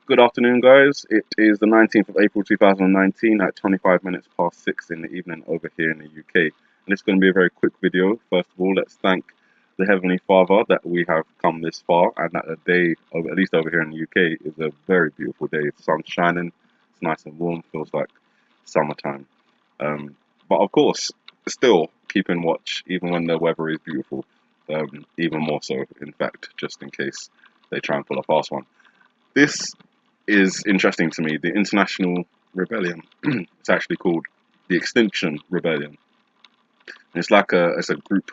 Good afternoon, guys. It is the 19th of April 2019 at 25 minutes past 6 in the evening over here in the UK. And it's going to be a very quick video. First of all, let's thank the Heavenly Father that we have come this far and that the day, at least over here in the UK, is a very beautiful day. The sun's shining, it's nice and warm, feels like summertime. But of course, still keeping watch, even when the weather is beautiful, even more so, in fact, just in case they try and pull a fast one. This is interesting to me. The International Rebellion. It's actually called the Extinction Rebellion. And it's a group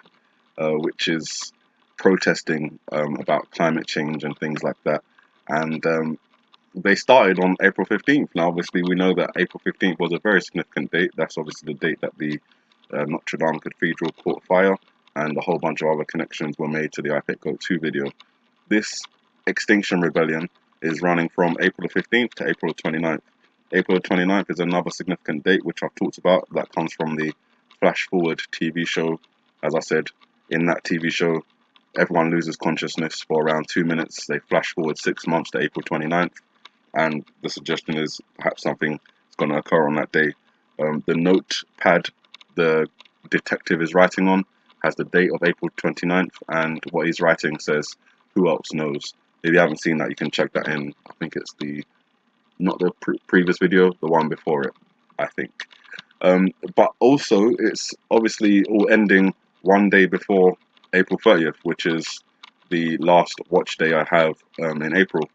which is protesting about climate change and things like that. And they started on April 15th. Now, obviously, we know that April 15th was a very significant date. That's obviously the date that the Notre Dame Cathedral caught fire, and a whole bunch of other connections were made to the iPet Go 2 video. This Extinction Rebellion is running from April the 15th to April the 29th. April the 29th is another significant date which I've talked about. That comes from the Flash Forward TV show. As I said, in that TV show, everyone loses consciousness for around 2 minutes. They flash forward 6 months to April 29th, and the suggestion is perhaps something is going to occur on that day. The notepad the detective is writing on has the date of April 29th, and what he's writing says, "Who else knows?" If you haven't seen that, you can check that in. I think it's not the previous video, the one before it, I think. But also, it's obviously all ending one day before April 30th, which is the last watch day I have in April.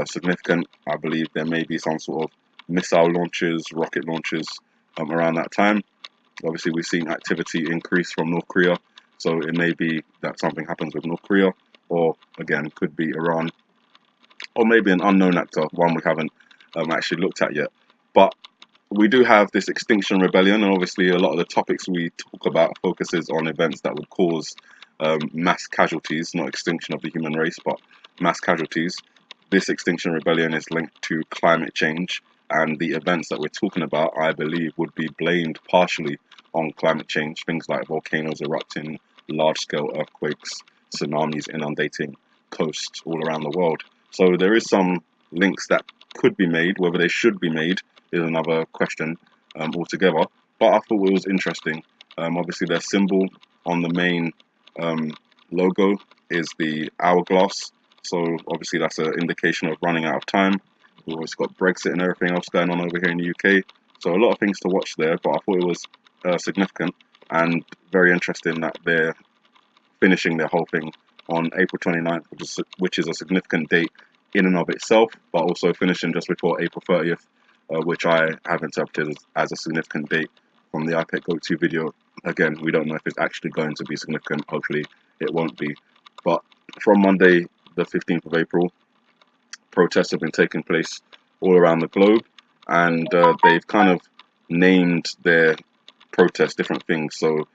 Significant, I believe there may be some sort of missile launches, rocket launches around that time. Obviously, we've seen activity increase from North Korea, so it may be that something happens with North Korea, or again, could be Iran, or maybe an unknown actor, one we haven't actually looked at yet. But we do have this Extinction Rebellion, and obviously a lot of the topics we talk about focuses on events that would cause mass casualties, not extinction of the human race, but mass casualties. This Extinction Rebellion is linked to climate change, and the events that we're talking about, I believe, would be blamed partially on climate change. Things like volcanoes erupting, large-scale earthquakes, tsunamis inundating coasts all around the world. So there is some links that could be made. Whether they should be made is another question altogether. But I thought it was interesting. Obviously, their symbol on the main logo is the hourglass. So obviously that's an indication of running out of time. We've also got Brexit and everything else going on over here in the UK. So a lot of things to watch there, but I thought it was significant and very interesting that they're finishing their whole thing on April 29th, which is a significant date in and of itself, but also finishing just before April 30th, which I have interpreted as a significant date from the iPet Go 2 video. Again, we don't know if it's actually going to be significant. Hopefully it won't be. But from Monday, the 15th of April, protests have been taking place all around the globe, and they've kind of named their protests different things. So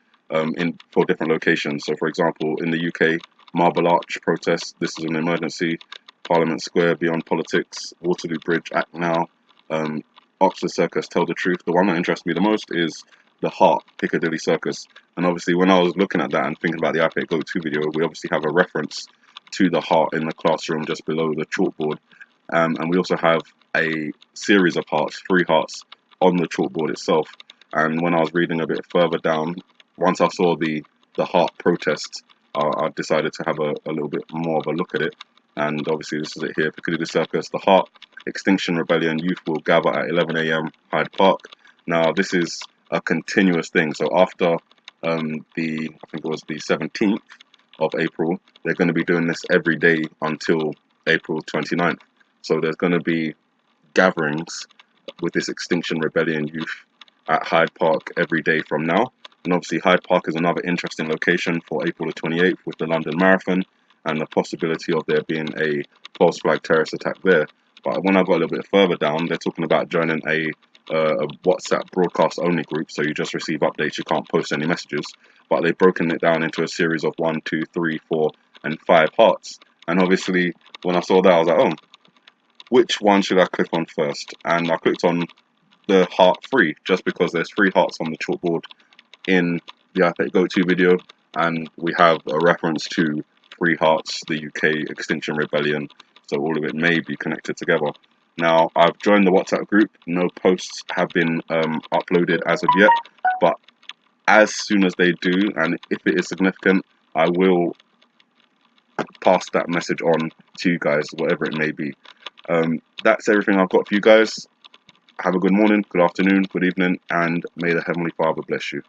for different locations. So for example, in the UK, Marble Arch protests, this is an emergency. Parliament Square, Beyond Politics, Waterloo Bridge, Act Now, Oxford Circus, Tell the Truth. The one that interests me the most is the Heart, Piccadilly Circus. And obviously when I was looking at that and thinking about the iPad Go 2 video, we obviously have a reference to the heart in the classroom just below the chalkboard. And we also have a series of hearts, 3 hearts, on the chalkboard itself. And when I was reading a bit further down, once I saw the heart protest, I decided to have a little bit more of a look at it. And obviously this is it here, Piccadilly Circus, the Heart, Extinction Rebellion youth will gather at 11 AM, Hyde Park. Now this is a continuous thing. So after I think it was the 17th of April, they're going to be doing this every day until April 29th. So there's going to be gatherings with this Extinction Rebellion youth at Hyde Park every day from now. And obviously Hyde Park is another interesting location for April the 28th with the London Marathon and the possibility of there being a false flag terrorist attack there. But when I got a little bit further down, they're talking about joining a WhatsApp broadcast only group, so you just receive updates, you can't post any messages. But they've broken it down into a series of 1, 2, 3, 4, and 5 hearts. And obviously, when I saw that, I was like, oh, which one should I click on first? And I clicked on the heart 3, just because there's 3 hearts on the chalkboard in the iPad Go 2 video, and we have a reference to 3 hearts, the UK Extinction Rebellion, so all of it may be connected together. Now, I've joined the WhatsApp group. No posts have been uploaded as of yet, but as soon as they do, and if it is significant, I will pass that message on to you guys, whatever it may be. That's everything I've got for you guys. Have a good morning, good afternoon, good evening, and may the Heavenly Father bless you.